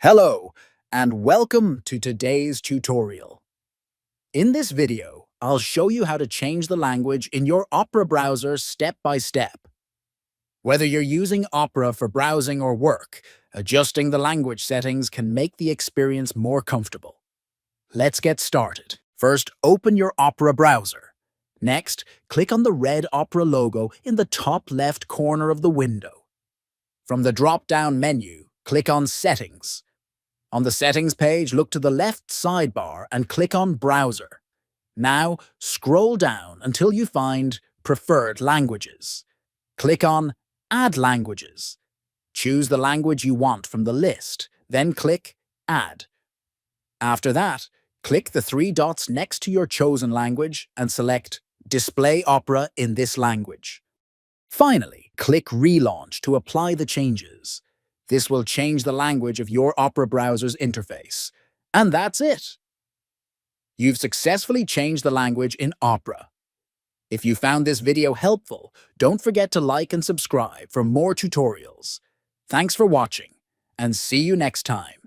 Hello, and welcome to today's tutorial. In this video, I'll show you how to change the language in your Opera browser step by step. Whether you're using Opera for browsing or work, adjusting the language settings can make the experience more comfortable. Let's get started. First, open your Opera browser. Next, click on the red Opera logo in the top left corner of the window. From the drop-down menu, click on Settings. On the Settings page, look to the left sidebar and click on Browser. Now, scroll down until you find Preferred Languages. Click on Add Languages. Choose the language you want from the list, then click Add. After that, click the three dots next to your chosen language and select Display Opera in this language. Finally, click Relaunch to apply the changes. This will change the language of your Opera browser's interface. And that's it! You've successfully changed the language in Opera. If you found this video helpful, don't forget to like and subscribe for more tutorials. Thanks for watching, and see you next time.